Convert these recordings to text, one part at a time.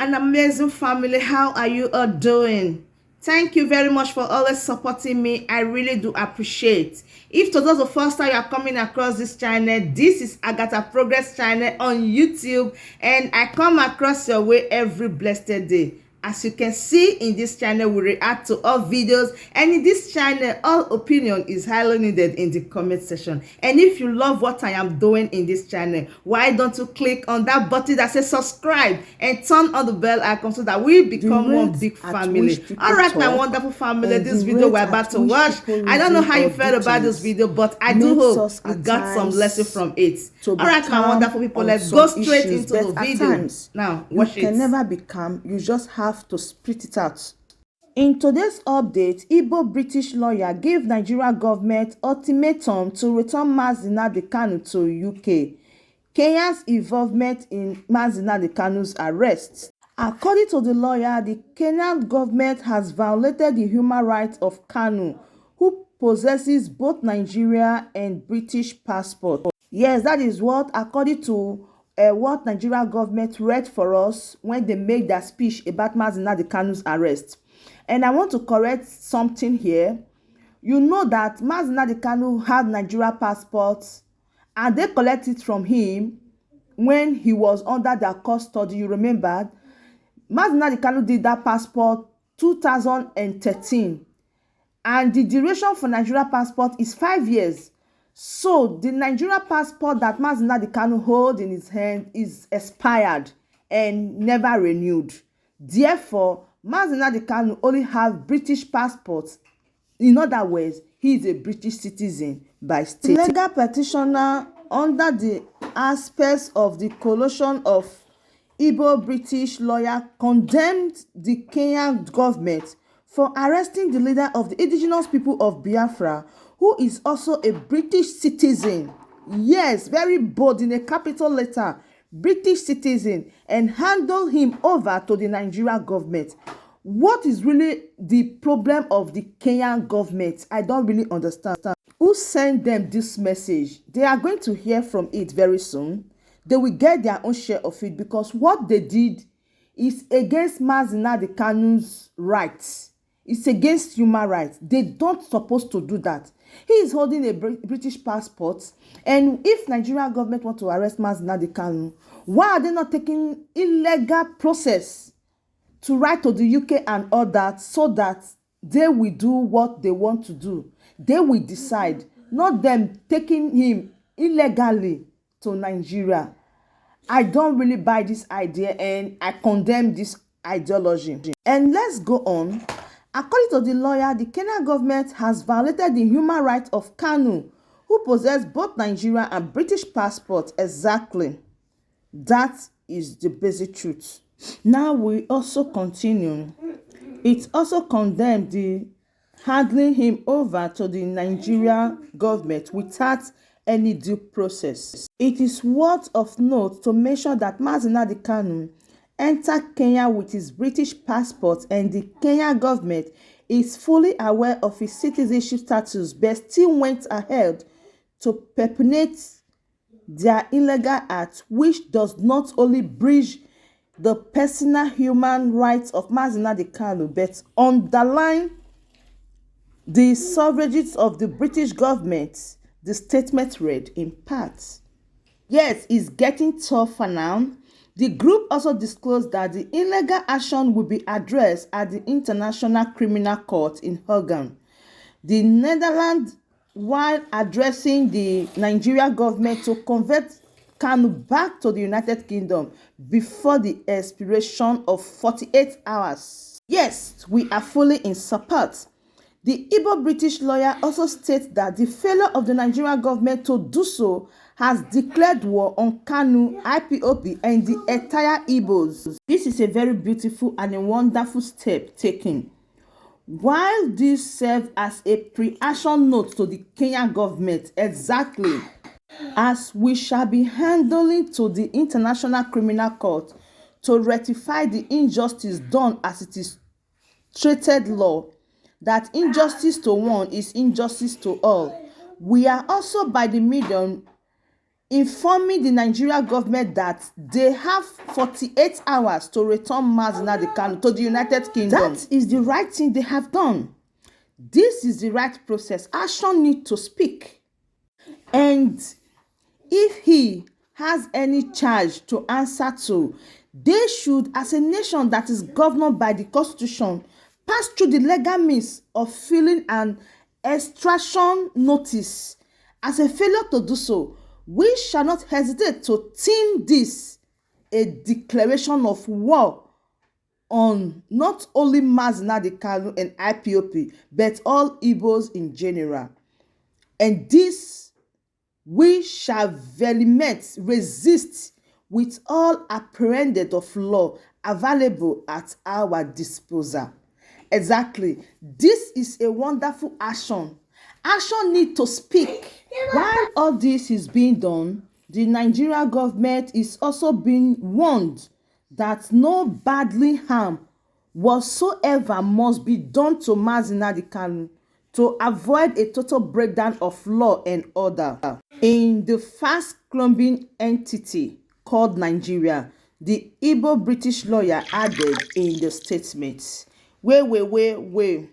an amazing family. How are you all doing? Thank you very much for always supporting me. I really do appreciate. If today's the first time you are coming across this channel, this is Agatha Progress channel on YouTube, and I come across your way every blessed day. As you can see in this channel, we react to all videos, and in this channel, all opinion is highly needed in the comment section. And if you love what I am doing in this channel, why don't you click on that button that says subscribe and turn on the bell icon so that we become one big family. All right, my wonderful family, this video we're about to watch, I don't know how you felt about this video, but I do hope you got some lesson from it. All right, my wonderful people, let's go straight into the video. Now, watch it. You can never become, you just have to spit it out. In today's update, Ipob British lawyer gave Nigeria government ultimatum to return Nnamdi Kanu to UK. Kenya's involvement in Nnamdi Kanu's arrest. According to the lawyer, the Kenyan government has violated the human rights of Kanu, who possesses both Nigeria and British passport. Yes, that is what, according to what Nigeria government read for us when they made their speech about Nnamdi Kanu's arrest. And I want to correct something here. You know that Nnamdi Kanu had Nigeria passports, and they collected it from him when he was under their custody. You remember, Nnamdi Kanu did that passport 2013, and the duration for Nigeria passport is 5 years. So the Nigeria passport that Nnamdi Kanu holds in his hand is expired and never renewed. Therefore, Nnamdi Kanu only has British passports. In other words, he is a British citizen by state. The legal petitioner, under the aspects of the coalition of Ipob British lawyer, condemned the Kenyan government for arresting the leader of the indigenous people of Biafra, who is also a British citizen. Yes, very bold, in a capital letter, British citizen, and handle him over to the Nigeria government. What is really the problem of the Kenyan government? I don't really understand. Who sent them this message? They are going to hear from it very soon. They will get their own share of it, because what they did is against Nnamdi Kanu's rights. It's against human rights. They don't supposed to do that. He is holding a British passport, and if Nigeria government want to arrest Nnamdi Kanu, why are they not taking illegal process to write to the UK and all that, so that they will do what they want to do? They will decide, not them taking him illegally to Nigeria. I don't really buy this idea, and I condemn this ideology. And let's go on. According to the lawyer, the Kenyan government has violated the human rights of Kanu, who possess both Nigeria and British passport. Exactly. That is the basic truth. Now we also continue. It also condemned the handing him over to the Nigeria government without any due process. It is worth of note to mention that Nnamdi Kanu entered Kenya with his British passport, and the Kenyan government is fully aware of his citizenship status, but still went ahead to perpetrate their illegal act, which does not only breach the personal human rights of Nnamdi Kanu, but underline the sovereignty of the British government. The statement read in part. Yes, it's getting tougher now. The group also disclosed that the illegal action will be addressed at the International Criminal Court in Hague, the Netherlands, while addressing the Nigeria government to convert Kanu back to the United Kingdom before the expiration of 48 hours. Yes, we are fully in support. The Ipob British lawyer also states that the failure of the Nigerian government to do so has declared war on Kanu, Ipob, and the entire Igbos. This is a very beautiful and a wonderful step taken. While this serves as a pre-action note to the Kenyan government, exactly, as we shall be handling to the International Criminal Court to rectify the injustice done, as it is treated law, that injustice to one is injustice to all. We are also by the medium informing the Nigeria government that they have 48 hours to return Nnamdi Kanu to the United Kingdom. That is the right thing they have done. This is the right process. Action need to speak. And if he has any charge to answer to, they should, as a nation that is governed by the Constitution, pass through the legal means of filing an extradition notice. As a failure to do so, we shall not hesitate to term this a declaration of war on not only Nnamdi Kanu and IPOB, but all Igbos in general. And this we shall vehement resist with all apprehended of law available at our disposal. Exactly. This is a wonderful action. Action need to speak. While all this is being done, the Nigeria government is also being warned that no bodily harm whatsoever must be done to Nnamdi Kanu to avoid a total breakdown of law and order. In the fast-crumbling entity called Nigeria, the Igbo British lawyer added in the statement, wait.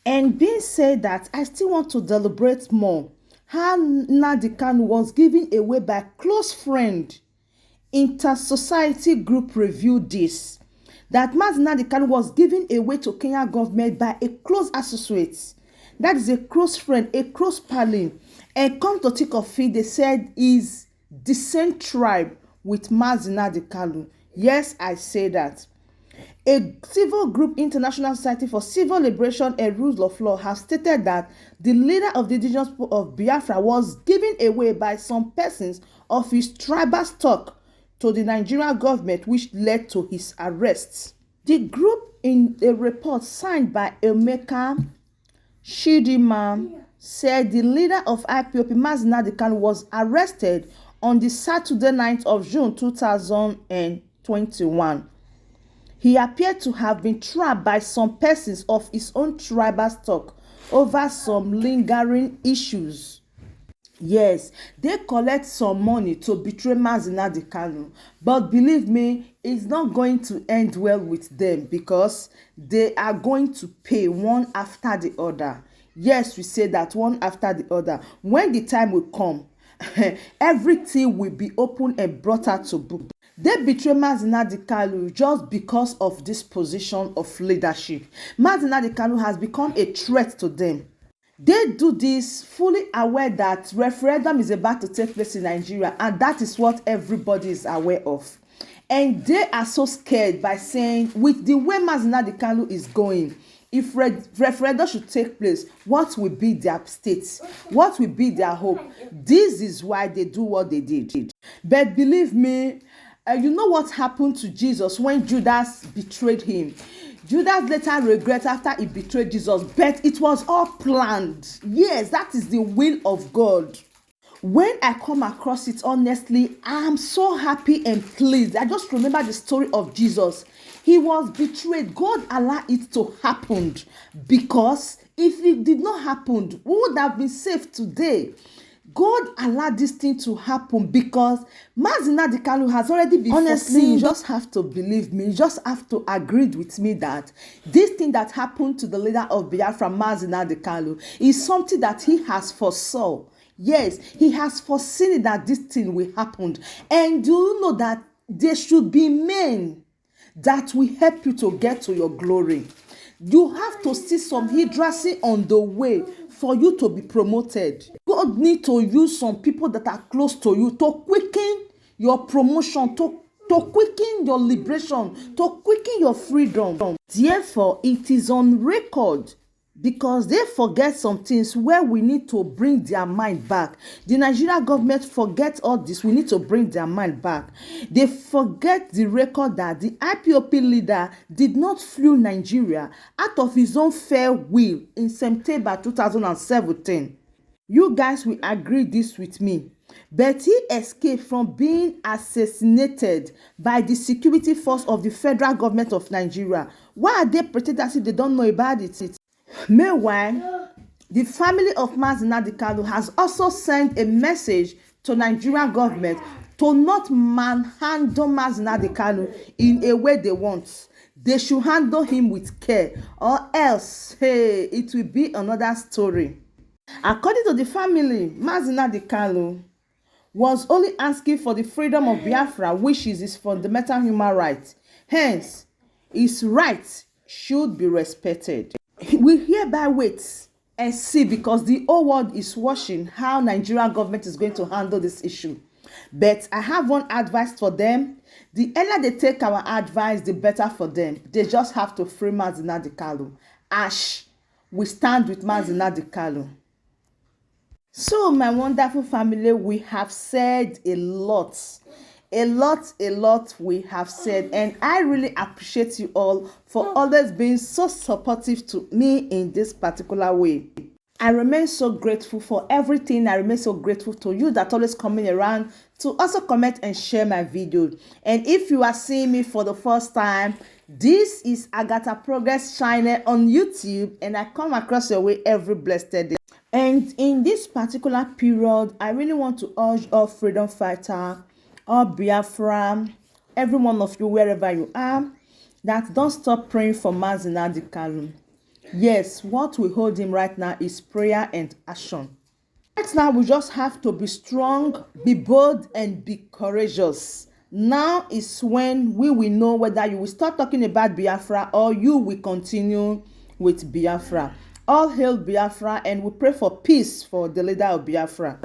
And being said that, I still want to deliberate more how Nnamdi Kanu was given away by a close friend. Inter-Society Group reviewed this, that Nnamdi Kanu was given away to Kenya government by a close associate. That is a close friend, a close pally. And come to think of it, they said is the same tribe with Nnamdi Kanu. Yes, I say that. A civil group, International Society for Civil Liberation and Rule of Law, has stated that the leader of the indigenous people of Biafra was given away by some persons of his tribal stock to the Nigerian government, which led to his arrest. The group, in a report signed by Emeka Chidinma, said the leader of IPOB, Nnamdi Kanu, was arrested on the Saturday 9th of June 2021. He appeared to have been trapped by some persons of his own tribal stock over some lingering issues. Yes, they collect some money to betray Nnamdi Kanu, but believe me, it's not going to end well with them because they are going to pay one after the other. Yes, we say that one after the other. When the time will come, everything will be open and brought out to book. They betray Nnamdi Kanu just because of this position of leadership. Nnamdi Kanu has become a threat to them. They do this fully aware that referendum is about to take place in Nigeria, and that is what everybody is aware of. And they are so scared by saying, with the way Nnamdi Kanu is going, if referendum should take place, what will be their state? What will be their hope? This is why they do what they did. But believe me, you know what happened to Jesus when Judas betrayed him? Judas later regret after he betrayed Jesus, but it was all planned. Yes, that is the will of God. When I come across it, honestly, I am so happy and pleased. I just remember the story of Jesus. He was betrayed. God allowed it to happen because if it did not happen, we would have been saved today. God allowed this thing to happen because Nnamdi Kanu has already been honestly, you just have to believe me. You just have to agree with me that this thing that happened to the leader of Biafra, Nnamdi Kanu, is something that he has foresaw. Yes, he has foreseen that this thing will happen. And do you know that there should be men that will help you to get to your glory? You have to see some hindrance on the way for you to be promoted. God need to use some people that are close to you to quicken your promotion, to quicken your liberation, to quicken your freedom. Therefore, it is on record because they forget some things where we need to bring their mind back. The Nigeria government forget all this. We need to bring their mind back. They forget the record that the IPOB leader did not flee Nigeria out of his own fair will in September 2017. You guys will agree this with me. But he escaped from being assassinated by the security force of the federal government of Nigeria. Why are they pretending as if they don't know about it? Meanwhile, the family of Nnamdi Kanu has also sent a message to Nigerian government to not manhandle Nnamdi Kanu in a way they want. They should handle him with care, or else, hey, it will be another story. According to the family, Nnamdi Kanu was only asking for the freedom of Biafra, which is his fundamental human right. Hence, his rights should be respected. We hereby wait and see, because the whole world is watching how Nigerian government is going to handle this issue. But I have one advice for them. The earlier they take our advice, the better for them. They just have to free Nnamdi Kanu. Ash, we stand with Nnamdi Kanu. So, my wonderful family, we have said a lot we have said, and I really appreciate you all for always being so supportive to me in this particular way. I remain so grateful for everything. I remain so grateful to you that always coming around to also comment and share my video. And if you are seeing me for the first time, this is Agatha Progress channel on YouTube, and I come across your way every blessed day. And in this particular period, I really want to urge all freedom fighter, all Biafra, every one of you wherever you are, that don't stop praying for Nnamdi Kanu. Yes, what we hold him right now is prayer and action. Right now, we just have to be strong, be bold, and be courageous. Now is when we will know whether you will start talking about Biafra or you will continue with Biafra. All hail Biafra, and we pray for peace for the leader of Biafra.